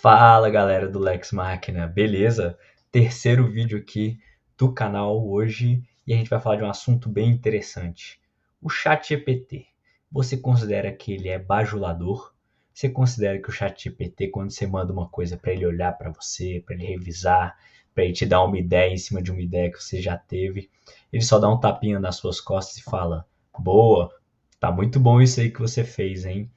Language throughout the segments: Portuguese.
Fala galera do Lex Machina, beleza? Terceiro vídeo aqui do canal hoje e a gente vai falar de um assunto bem interessante. O ChatGPT. Você considera que ele é bajulador? Você considera que o ChatGPT, quando você manda uma coisa para ele olhar para você, para ele revisar, para ele te dar uma ideia em cima de uma ideia que você já teve, ele só dá um tapinha nas suas costas e fala: Boa, tá muito bom isso aí que você fez, hein?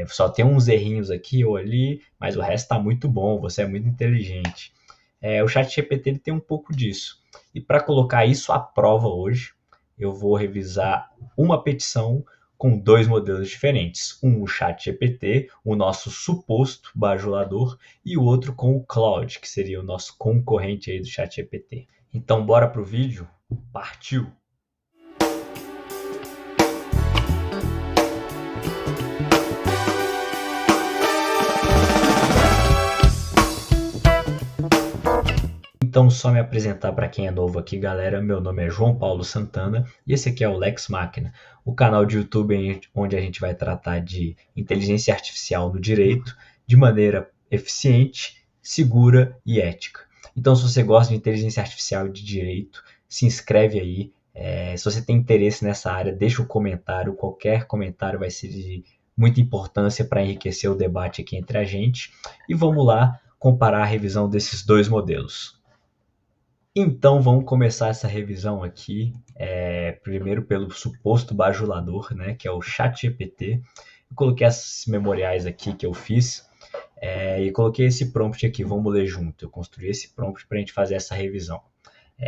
Só tem uns errinhos aqui ou ali, mas o resto está muito bom, você é muito inteligente. O ChatGPT ele tem um pouco disso. E para colocar isso à prova hoje, eu vou revisar uma petição com dois modelos diferentes. Um, o ChatGPT, o nosso suposto bajulador, e o outro com o Claude, que seria o nosso concorrente aí do ChatGPT. Então, bora pro vídeo? Partiu! Então, só me apresentar para quem é novo aqui, galera. Meu nome é João Paulo Santana e esse aqui é o Lex Machina, o canal de YouTube onde a gente vai tratar de inteligência artificial no direito de maneira eficiente, segura e ética. Então, se você gosta de inteligência artificial e de direito, se inscreve aí. Se você tem interesse nessa área, deixa um comentário. Qualquer comentário vai ser de muita importância para enriquecer o debate aqui entre a gente. E vamos lá comparar a revisão desses dois modelos. Então vamos começar essa revisão aqui, primeiro pelo suposto bajulador, né, que é o ChatGPT. Eu coloquei esses memoriais aqui que eu fiz e coloquei esse prompt aqui, vamos ler junto. Eu construí esse prompt para a gente fazer essa revisão.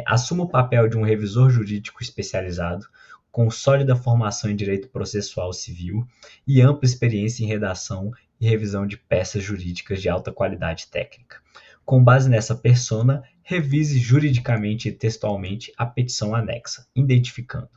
Assuma o papel de um revisor jurídico especializado, com sólida formação em direito processual civil e ampla experiência em redação e revisão de peças jurídicas de alta qualidade técnica. Com base nessa persona, revise juridicamente e textualmente a petição anexa, identificando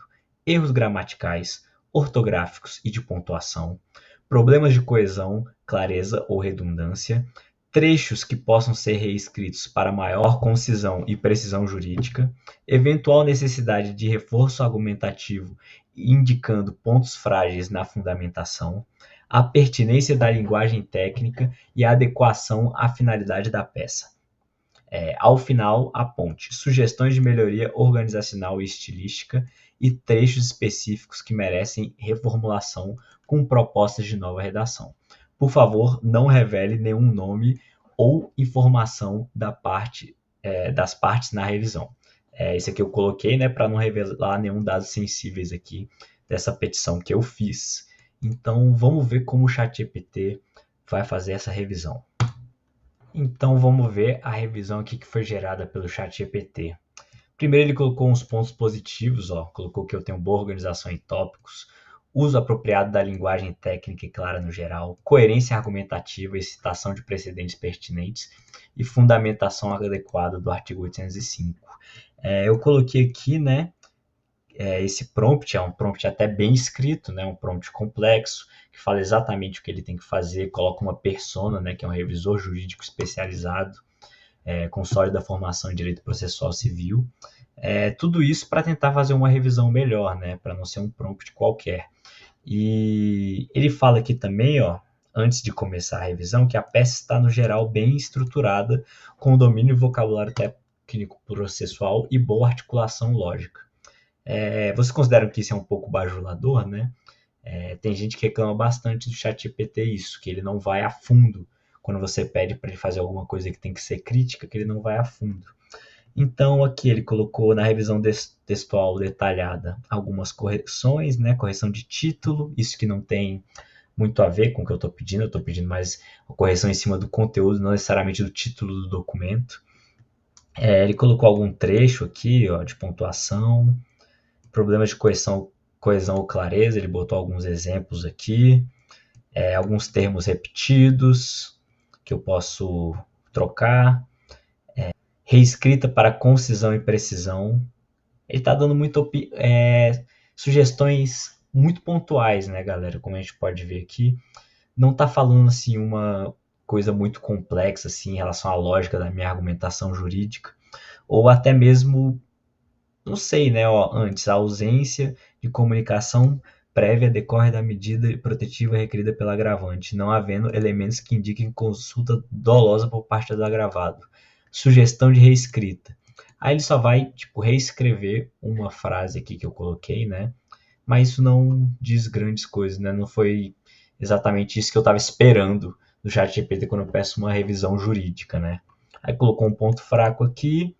erros gramaticais, ortográficos e de pontuação, problemas de coesão, clareza ou redundância, trechos que possam ser reescritos para maior concisão e precisão jurídica, eventual necessidade de reforço argumentativo indicando pontos frágeis na fundamentação, a pertinência da linguagem técnica e a adequação à finalidade da peça. Ao final, aponte sugestões de melhoria organizacional e estilística e trechos específicos que merecem reformulação com propostas de nova redação. Por favor, não revele nenhum nome ou informação das partes na revisão. Isso aqui eu coloquei, né, para não revelar nenhum dados sensíveis aqui dessa petição que eu fiz. Então, vamos ver como o ChatGPT vai fazer essa revisão. Então, vamos ver a revisão aqui que foi gerada pelo ChatGPT. Primeiro, ele colocou uns pontos positivos, colocou que eu tenho boa organização em tópicos, uso apropriado da linguagem técnica e clara no geral, coerência argumentativa e citação de precedentes pertinentes e fundamentação adequada do artigo 805. Eu coloquei aqui, né, esse prompt é um prompt até bem escrito, né, um prompt complexo, que fala exatamente o que ele tem que fazer, coloca uma persona, né, que é um revisor jurídico especializado, com sólida formação em direito processual civil. Tudo isso para tentar fazer uma revisão melhor, né, para não ser um prompt qualquer. E ele fala aqui também, antes de começar a revisão, que a peça está, no geral, bem estruturada, com domínio e vocabulário técnico processual e boa articulação lógica. Vocês consideram que isso é um pouco bajulador, né? Tem gente que reclama bastante do ChatGPT isso, que ele não vai a fundo. Quando você pede para ele fazer alguma coisa que tem que ser crítica, que ele não vai a fundo. Então, aqui ele colocou na revisão textual detalhada algumas correções, né? Correção de título, isso que não tem muito a ver com o que eu estou pedindo mais a correção em cima do conteúdo, não necessariamente do título do documento. Ele colocou algum trecho aqui, de pontuação, problemas de coesão ou clareza, ele botou alguns exemplos aqui, alguns termos repetidos que eu posso trocar, reescrita para concisão e precisão. Ele está dando sugestões muito pontuais, né, galera? Como a gente pode ver aqui, não está falando assim uma coisa muito complexa assim, em relação à lógica da minha argumentação jurídica, ou até mesmo, não sei, né, antes, a ausência de comunicação prévia decorre da medida protetiva requerida pelo agravante, não havendo elementos que indiquem consulta dolosa por parte do agravado. Sugestão de reescrita. Aí ele só vai, tipo, reescrever uma frase aqui que eu coloquei, né? Mas isso não diz grandes coisas, né? Não foi exatamente isso que eu estava esperando do ChatGPT quando eu peço uma revisão jurídica, né? Aí colocou um ponto fraco aqui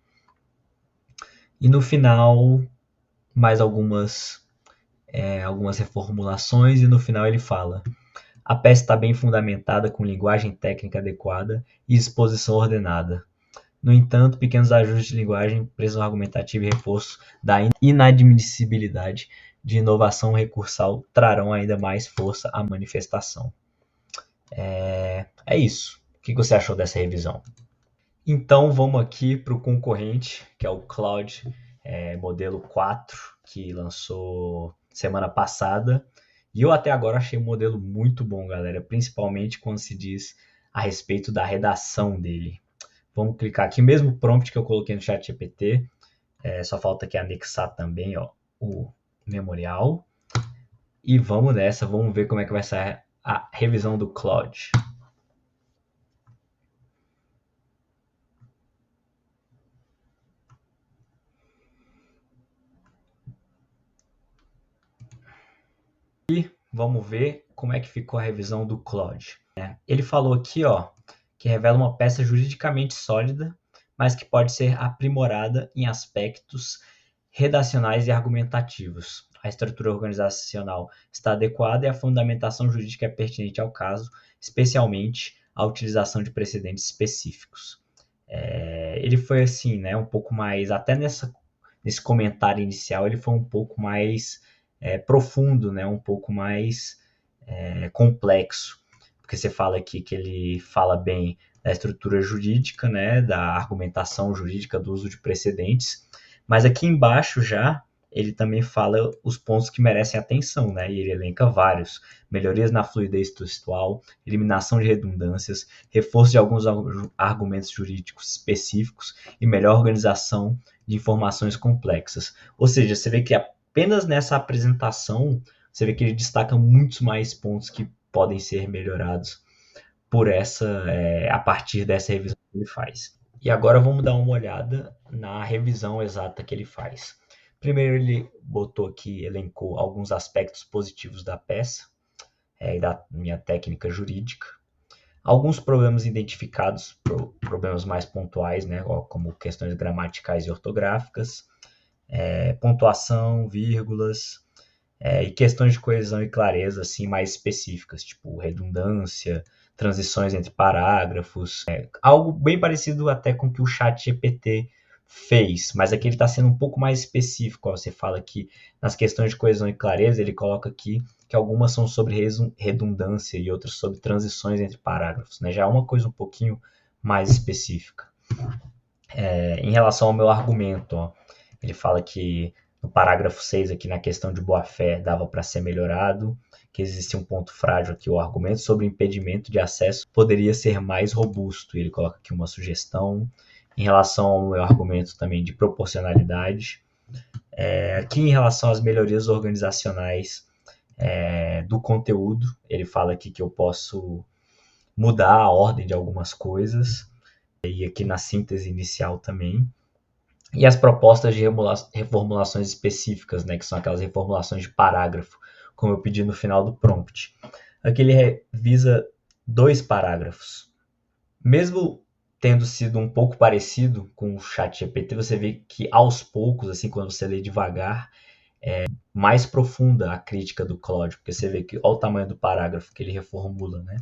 e no final mais algumas reformulações e no final ele fala: a peça está bem fundamentada com linguagem técnica adequada e exposição ordenada. No entanto, pequenos ajustes de linguagem, precisão argumentativa e reforço da inadmissibilidade de inovação recursal trarão ainda mais força à manifestação. É isso. O que você achou dessa revisão? Então vamos aqui para o concorrente, que é o Claude modelo 4, que lançou semana passada. E eu até agora achei o modelo muito bom, galera, principalmente quando se diz a respeito da redação dele. Vamos clicar aqui, mesmo prompt que eu coloquei no ChatGPT, só falta aqui anexar também ó, o memorial. E vamos nessa, vamos ver como é que vai ser a revisão do Claude. E vamos ver como é que ficou a revisão do Claude. Ele falou aqui, ó, que revela uma peça juridicamente sólida, mas que pode ser aprimorada em aspectos redacionais e argumentativos. A estrutura organizacional está adequada e a fundamentação jurídica é pertinente ao caso, especialmente a utilização de precedentes específicos. Ele foi assim, né, um pouco mais, até nesse comentário inicial, ele foi um pouco mais profundo, né, um pouco mais complexo, porque você fala aqui que ele fala bem da estrutura jurídica, né, da argumentação jurídica, do uso de precedentes, mas aqui embaixo já ele também fala os pontos que merecem atenção, né? E ele elenca vários: melhorias na fluidez textual, eliminação de redundâncias, reforço de alguns argumentos jurídicos específicos e melhor organização de informações complexas. Ou seja, você vê que apenas nessa apresentação você vê que ele destaca muitos mais pontos que podem ser melhorados por a partir dessa revisão que ele faz. E agora vamos dar uma olhada na revisão exata que ele faz. Primeiro ele botou aqui, elencou alguns aspectos positivos da peça e da minha técnica jurídica. Alguns problemas identificados, problemas mais pontuais, né, como questões gramaticais e ortográficas, pontuação, vírgulas, e questões de coesão e clareza assim, mais específicas, tipo redundância, transições entre parágrafos, algo bem parecido até com o que o ChatGPT fez, mas aqui ele está sendo um pouco mais específico. Ó, você fala que nas questões de coesão e clareza, ele coloca aqui que algumas são sobre redundância e outras sobre transições entre parágrafos, né? Já é uma coisa um pouquinho mais específica. Em relação ao meu argumento, ó, ele fala que no parágrafo 6 aqui na questão de boa-fé dava para ser melhorado, que existe um ponto frágil aqui, o argumento sobre impedimento de acesso poderia ser mais robusto. Ele coloca aqui uma sugestão. Em relação ao meu argumento também de proporcionalidade, aqui em relação às melhorias organizacionais do conteúdo, ele fala aqui que eu posso mudar a ordem de algumas coisas, e aqui na síntese inicial também. E as propostas de reformulações específicas, né, que são aquelas reformulações de parágrafo, como eu pedi no final do prompt. Aqui ele revisa 2 parágrafos. Mesmo tendo sido um pouco parecido com o ChatGPT, você vê que aos poucos, assim, quando você lê devagar, é mais profunda a crítica do Claude, porque você vê que olha o tamanho do parágrafo que ele reformula, né?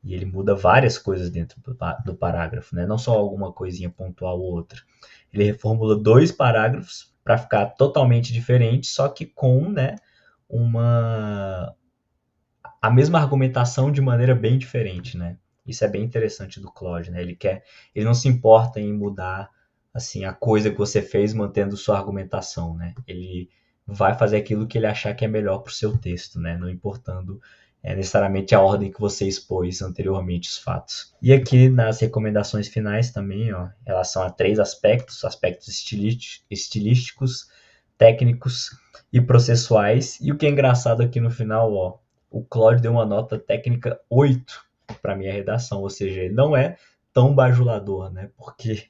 E ele muda várias coisas dentro do parágrafo, né? Não só alguma coisinha pontual ou outra. Ele reformula 2 parágrafos para ficar totalmente diferente, só que com, né, a mesma argumentação de maneira bem diferente, né? Isso é bem interessante do Claude, né? Ele não se importa em mudar assim a coisa que você fez mantendo sua argumentação, né? Ele vai fazer aquilo que ele achar que é melhor para o seu texto, né? Não importando necessariamente a ordem que você expôs anteriormente os fatos. E aqui nas recomendações finais também, ó, em relação a 3 aspectos estilísticos, técnicos e processuais. E o que é engraçado aqui no final, ó, o Claude deu uma nota técnica 8 para minha redação, ou seja, ele não é tão bajulador, né? Porque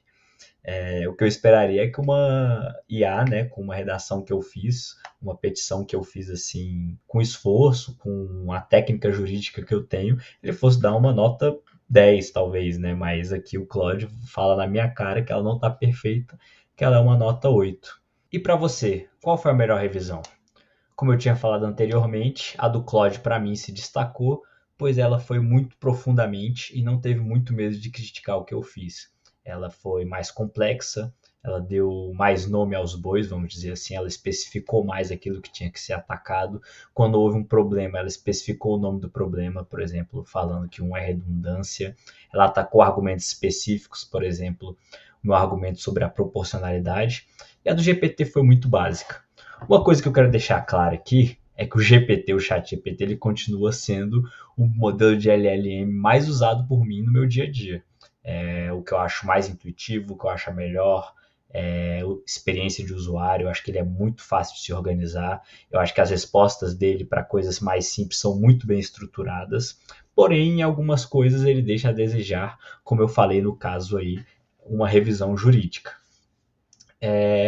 o que eu esperaria é que uma IA, né, com uma redação que eu fiz, uma petição que eu fiz assim, com esforço, com a técnica jurídica que eu tenho, ele fosse dar uma nota 10, talvez, né? Mas aqui o Claude fala na minha cara que ela não está perfeita, que ela é uma nota 8. E para você, qual foi a melhor revisão? Como eu tinha falado anteriormente, a do Claude para mim se destacou, pois ela foi muito profundamente e não teve muito medo de criticar o que eu fiz. Ela foi mais complexa, ela deu mais nome aos bois, vamos dizer assim, ela especificou mais aquilo que tinha que ser atacado. Quando houve um problema, ela especificou o nome do problema, por exemplo, falando que um é redundância. Ela atacou argumentos específicos, por exemplo, o meu argumento sobre a proporcionalidade. E a do GPT foi muito básica. Uma coisa que eu quero deixar claro aqui é que o GPT, o ChatGPT, ele continua sendo o modelo de LLM mais usado por mim no meu dia a dia. É o que eu acho mais intuitivo, o que eu acho melhor, experiência de usuário. Eu acho que ele é muito fácil de se organizar. Eu acho que as respostas dele para coisas mais simples são muito bem estruturadas. Porém, em algumas coisas ele deixa a desejar, como eu falei no caso aí, uma revisão jurídica.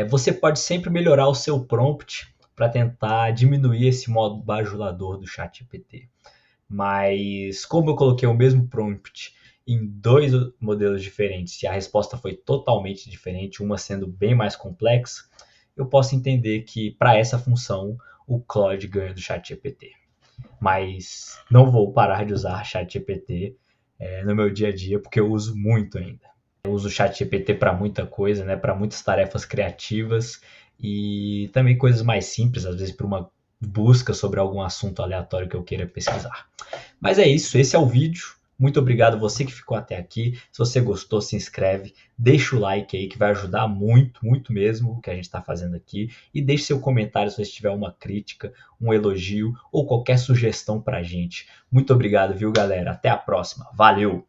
Você pode sempre melhorar o seu prompt para tentar diminuir esse modo bajulador do ChatGPT. Mas como eu coloquei o mesmo prompt em dois modelos diferentes e a resposta foi totalmente diferente, uma sendo bem mais complexa, eu posso entender que para essa função o Claude ganha do ChatGPT. Mas não vou parar de usar ChatGPT no meu dia a dia porque eu uso muito ainda. Eu uso o ChatGPT para muita coisa, né? Para muitas tarefas criativas e também coisas mais simples, às vezes para uma busca sobre algum assunto aleatório que eu queira pesquisar. Mas é isso, esse é o vídeo. Muito obrigado você que ficou até aqui. Se você gostou, se inscreve, deixa o like aí que vai ajudar muito, muito mesmo o que a gente está fazendo aqui. E deixe seu comentário se você tiver uma crítica, um elogio ou qualquer sugestão para a gente. Muito obrigado, viu, galera? Até a próxima. Valeu!